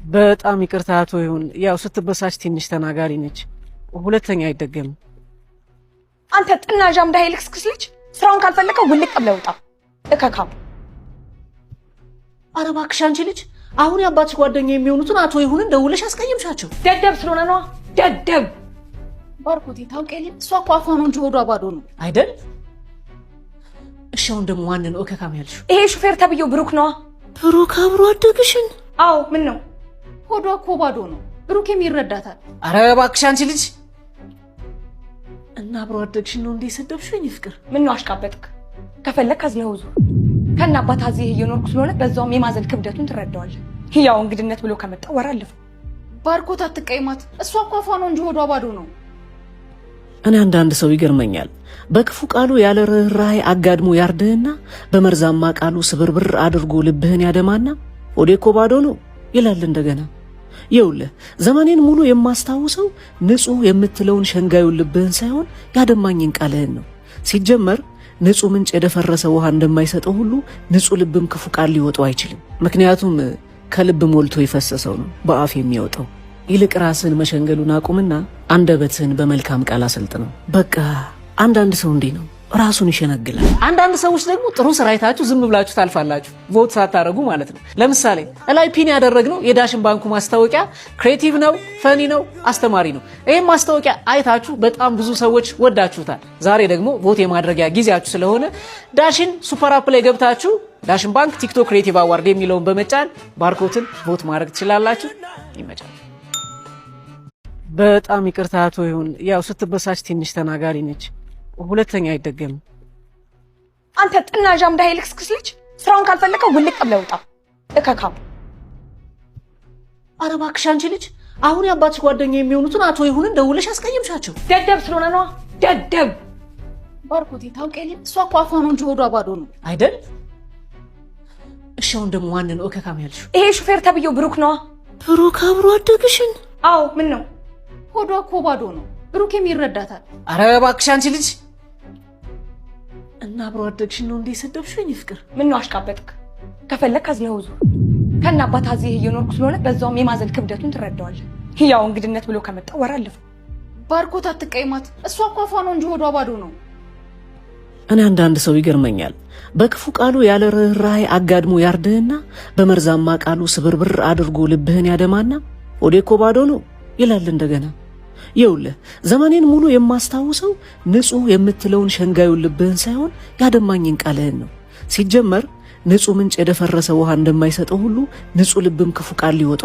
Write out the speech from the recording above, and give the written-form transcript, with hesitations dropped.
በጣም ይቅርታ አቶ ይሁን፣ ያው ስትበሳጭ ትንሽ ተናጋሪ ነች። ሁለተኛ አይደገም። አንተ ጥናዣም ዳይሌክስ ክስልች ስራውን ካልፈለከው ውልቅ ብለህ ውጣ። እከካም ኧረ እባክሽ አንቺ ልጅ፣ አሁን የአባትሽ ጓደኛ የሚሆኑትን አቶ ይሁንን ደውለሽ አስቀየምሻቸው። ደደብ ስለሆነ ነው። ደደብ ባርኮቴ ታውቂያለሽ፣ እሷ እኮ አፏ ነው እንጂ ሆዷ ባዶ ነው አይደል? እሺ አሁን ደግሞ ማንን ነው እከካም ያልሽው? ይሄ ሹፌር ተብዬው ብሩክ ነዋ። ብሩክ አብሮ አደግሽን? አዎ ምን ነው? ሆዷ እኮ ባዶ ነው። ብሩኬም ይረዳታል። ኧረ እባክሽ አንቺ ልጅ፣ እና አብሮ አደግሽን ነው እንዴ ሰደብሽኝ? ፍቅር ምን ነው አሽቃበጥክ? ከፈለክ አዝነው ዙር። ከና አባት እዚህ እየኖርኩ ስለሆነ በዛውም የማዘል ክብደቱን ትረዳዋለህ። ያው እንግድነት ብሎ ከመጣ ወር አለፈው። ባርኮት አትቀይማት፣ እሷ እኮ አፏ ነው እንጂ ሆዷ ባዶ ነው። እኔ አንዳንድ ሰው ይገርመኛል። በክፉ ቃሉ ያለ ርህራሄ አጋድሞ ያርድህና በመርዛማ ቃሉ ስብርብር አድርጎ ልብህን ያደማና ሆዴ እኮ ባዶ ነው ይላል እንደገና። ይኸውልህ ዘመኔን ሙሉ የማስታውሰው ንጹህ የምትለውን ሸንጋዩን ልብህን ሳይሆን ያደማኝን ቃልህን ነው። ሲጀመር ንጹህ ምንጭ የደፈረሰ ውሃ እንደማይሰጠው ሁሉ ንጹህ ልብም ክፉ ቃል ሊወጣው አይችልም። ምክንያቱም ከልብ ሞልቶ የፈሰሰው ነው በአፍ የሚወጣው። ይልቅ ራስን መሸንገሉን አቁምና አንደበትህን በመልካም ቃል አሰልጥነው። በቃ አንዳንድ ሰው እንዲህ ነው፣ ራሱን ይሸነግላል። አንዳንድ ሰዎች ደግሞ ጥሩ ስራ አይታችሁ ዝም ብላችሁ ታልፋላችሁ፣ ቮት ሳታረጉ ማለት ነው። ለምሳሌ እላይ ፒን ያደረግነው የዳሽን ባንኩ ማስታወቂያ ክሬቲቭ ነው፣ ፈኒ ነው፣ አስተማሪ ነው። ይህም ማስታወቂያ አይታችሁ በጣም ብዙ ሰዎች ወዳችሁታል። ዛሬ ደግሞ ቮት የማድረጊያ ጊዜያችሁ ስለሆነ ዳሽን ሱፐር አፕ ላይ ገብታችሁ ዳሽን ባንክ ቲክቶክ ክሬቲቭ አዋርድ የሚለውን በመጫን ባርኮትን ቮት ማድረግ ትችላላችሁ። ይመቻል። በጣም ይቅርታ አቶ ይሁን፣ ያው ስትበሳጭ ትንሽ ተናጋሪ ነች። ሁለተኛ አይደገም። አንተ ጥናዣም ዳይሌክስ ክስልች ስራውን ካልፈለከው ውልቅ ብለህ ውጣ። እከካም ኧረ እባክሽ አንቺ ልጅ፣ አሁን የአባትሽ ጓደኛ የሚሆኑትን አቶ ይሁንን ደውለሽ አስቀየምሻቸው። ደደብ ስለሆነ ነው። ደደብ ባርኮቴ ታውቂያለሽ፣ እሷ እኮ አፏ ነው እንጂ ሆዷ ባዶ ነው አይደል? እሺ አሁን ደግሞ ማንን ነው እከካም ያልሽው? ይሄ ሹፌር ተብዬው ብሩክ ነዋ። ብሩክ አብሮ አደግሽን? አዎ ምን ነው? ሆዷ እኮ ባዶ ነው። ብሩኬም ይረዳታል። ኧረ እባክሽ አንቺ ልጅ፣ እና አብሮ አደግሽን ነው እንዴ ሰደብሽኝ? ፍቅር ምን ነው አሽቃበጥክ? ከፈለክ አዝነው ዙር። ከና አባት እዚህ እየኖርኩ ስለሆነ በዛውም የማዘል ክብደቱን ትረዳዋለህ። ያው እንግድነት ብሎ ከመጣ ወር አለፈው። ባርኮት አትቀይማት፣ እሷ እኮ አፏ ነው እንጂ ሆዷ ባዶ ነው። እኔ አንዳንድ ሰው ይገርመኛል። በክፉ ቃሉ ያለ ርህራሄ አጋድሞ ያርድህና በመርዛማ ቃሉ ስብርብር አድርጎ ልብህን ያደማና ሆዴ እኮ ባዶ ነው ይላል እንደገና። ይኸውልህ ዘመኔን ሙሉ የማስታውሰው ንጹህ የምትለውን ሸንጋዩን ልብህን ሳይሆን ያደማኝን ቃልህን ነው። ሲጀመር ንጹህ ምንጭ የደፈረሰ ውሃ እንደማይሰጠው ሁሉ ንጹህ ልብም ክፉ ቃል ሊወጣው